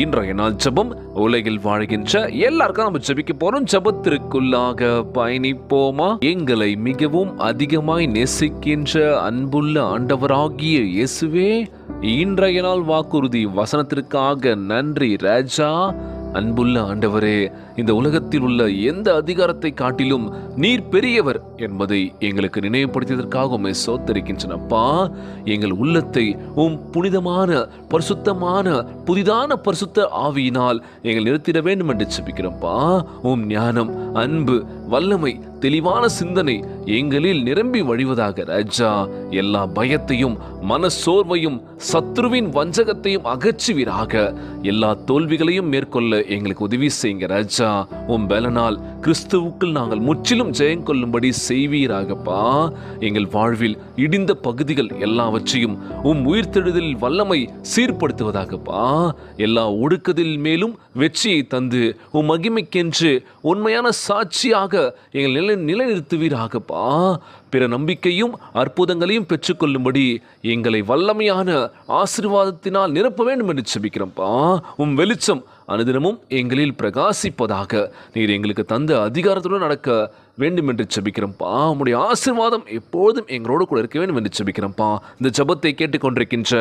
இன்றைய நாள் ஜெபம். உலகில் வாழ்கின்ற எல்லாருக்கும் நம்ம ஜெபிக்க போறோம். ஜெபத்திற்குள்ளாக பயணிப்போமா? எங்களை மிகவும் அதிகமாய் நேசிக்கின்ற அன்புள்ள ஆண்டவராகிய இயேசுவே, இன்றைய நாள் வாக்குறுதி வசனத்திற்காக நன்றி ராஜா. அன்புள்ள ஆண்டவரே, இந்த உலகத்தில் உள்ள எந்த அதிகாரத்தை காட்டிலும் நீர் பெரியவர் என்பதை எங்களுக்கு நினைவுபடுத்தியதற்காக உம்மை ஸ்தோத்திரிக்கின்றனப்பா. எங்கள் உள்ளத்தை உம் புனிதமான பரிசுத்தமான புதிதான பரிசுத்த ஆவியினால் எங்கள் நிறுத்திட வேண்டும் என்று ஜெபிக்கிறோம்ப்பா. உம் ஞானம், அன்பு, வல்லமை, தெளிவான சிந்தனை எங்களில் நிரம்பி வழிவதாக ராஜா. எல்லா பயத்தையும் மனசோர்வையும் சத்ருவின் வஞ்சகத்தையும் அகற்றுவீராக. எல்லா தோல்விகளையும் மேற்கொள்ள எங்களுக்கு உதவி செய்யுங்க ராஜா. உம் பலனால் கிறிஸ்துவுக்குள் நாங்கள் முற்றிலும் ஜெயம் கொள்ளும்படி செய்வீராகப்பா. எங்கள் வாழ்வில் இடிந்த பகுதிகள் எல்லாவற்றையும் உம் உயிர்த்தெழுதலில் வல்லமை சீர்படுத்துவதாகப்பா. எல்லா ஒடுக்கதில் மேலும் வெற்றியை தந்து உம் மகிமைக்கென்று உண்மையான சாட்சியாக எங்கள் நிலைநிறுத்துவீராகப்பா. பிற நம்பிக்கையும் அற்புதங்களையும் பெற்றுக்கொள்ளும்படி எங்களை வல்லமையான ஆசீர்வாதத்தினால் நிரப்ப வேண்டும் என்று ஜெபிக்கிறோம்ப்பா. உம் வெளிச்சம் அனுதினமும் எங்களில் பிரகாசிப்பதாக. நீர் எங்களுக்கு தந்த அதிகாரத்துடன் நடக்க வேண்டும் என்று ஜெபிக்கிறோம்ப்பா. உம்முடைய ஆசீர்வாதம் எப்பொழுதும் எங்களோடு கூட இருக்க வேண்டும் என்று ஜெபிக்கிறோம்ப்பா. இந்த ஜெபத்தை கேட்டுக்கொண்டிருக்கின்ற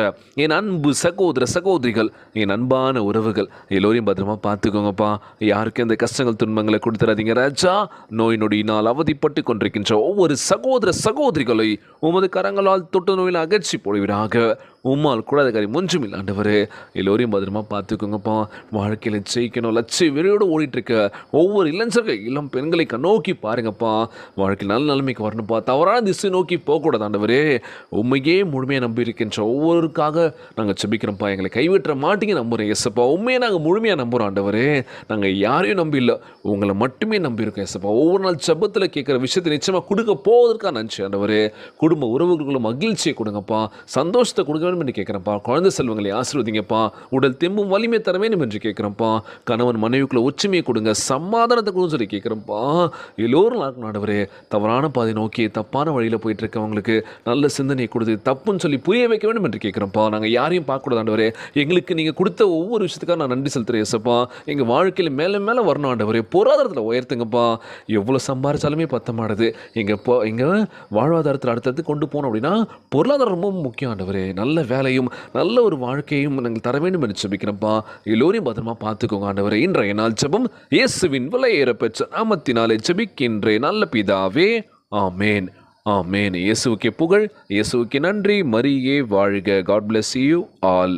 என் அன்பு சகோதர சகோதரிகள், என் அன்பான உறவுகள் எல்லோரையும் பத்திரமா பார்த்துக்கோங்கப்பா. யாருக்கும் இந்த கஷ்டங்கள் துன்பங்களை கொடுத்துறாதீங்க ராஜா. நோய் நொடியினால் அவதிப்பட்டு கொண்டிருக்கின்ற ஒவ்வொரு சகோதர சகோதரிகளை உமது கரங்களால் தொட்டு நோயில் அகற்றி போடுவீராக. உம்மால் கூடாத காரியம் ஒன்றும் இல்லை ஆண்டவரே. எல்லோரையும் பத்திரமா பார்த்துக்கோங்கப்பா. வாழ்க்கையில் ஜெயிக்கணும் லட்சிய வெறியோடு ஓடிட்டு இருக்க ஒவ்வொரு இளைஞர்கள் இளம் பெண்களை நோக்கி பாருங்கப்பா. வாழ்க்கையில் நல்ல நிலைமைக்கு வரணும்ப்பா. தவறான திசை நோக்கி போகக்கூடாது ஆண்டவரே. உண்மையே முழுமையாக நம்பி இருக்கின்ற ஒவ்வொருக்காக நாங்கள் ஜெபிக்கிறோம்ப்பா. எங்களை கைவிட்டுற மாட்டீங்க நம்புகிறோம் ஏசப்பா. உண்மையை நாங்கள் முழுமையாக நம்புகிறோம் ஆண்டவரே. நாங்கள் யாரையும் நம்பி இல்லை, உங்களை மட்டுமே நம்பியிருக்கோம் ஏசப்பா. ஒவ்வொரு நாள் ஜெபத்தில் கேட்குற விஷயத்தை நிச்சயமாக கொடுக்க போவதற்காக நன்றி ஆண்டவரே. குடும்ப உறவுகளுக்குள்ள மகிழ்ச்சியை கொடுங்கப்பா, சந்தோஷத்தை கொடுக்க என்று கேட்கிறப்பா. குழந்தை செல்வங்களை ஆசீர்வதிங்கப்பா. உடல் தெம்பும் வலிமை தர வேண்டும் என்று கேட்கிறப்பா. கணவன் மனைவிக்குள்ள ஒற்றுமையை கொடுங்க, சமாதானத்தை கொடுங்க சொல்லி கேட்கிறப்பா. எல்லோரும் ஆண்டவரே, தவறான பாதை நோக்கி தப்பான வழியில் போயிட்டு இருக்கவங்களுக்கு நல்ல சிந்தனை கொடுத்து தப்புன்னு சொல்லி புரிய வைக்க வேண்டும் என்று கேட்கிறப்பா. நாங்கள் யாரையும் பார்க்கக்கூடாது ஆண்டவரே. எங்களுக்கு நீங்கள் கொடுத்த ஒவ்வொரு விஷயத்துக்காக நான் நன்றி செலுத்துறேன் ஏசப்பா. எங்கள் வாழ்க்கையில் மேலே மேலே வரணும் ஆண்டவரே. பொருளாதாரத்தில் உயர்த்துங்கப்பா. எவ்வளோ சம்பாதிச்சாலுமே பத்தமானது. எங்கள் வாழ்வாதாரத்தில் அடுத்தடுத்து கொண்டு போனோம் அப்படின்னா பொருளாதாரம் ரொம்ப முக்கியம் ஆண்டவரே. நல்ல வேலையும் நல்ல ஒரு வாழ்க்கையும் நாங்கள் தர வேண்டும் என்று ஜெபிக்கிறோம்ப்பா. எல்லோரையும் பத்திரமா பார்த்துக்கோங்க ஆண்டவரே. இன்றைய நாள் ஜெபம் இயேசுவின் விலையேற பெற்ற நாமத்தினாலே ஜெபிக்கின்றே நல்ல பிதாவே, ஆமேன், ஆமேன். இயேசுவுக்கே புகழ், இயேசுவுக்கே நன்றி. மரியே வாழ்க. God bless you all.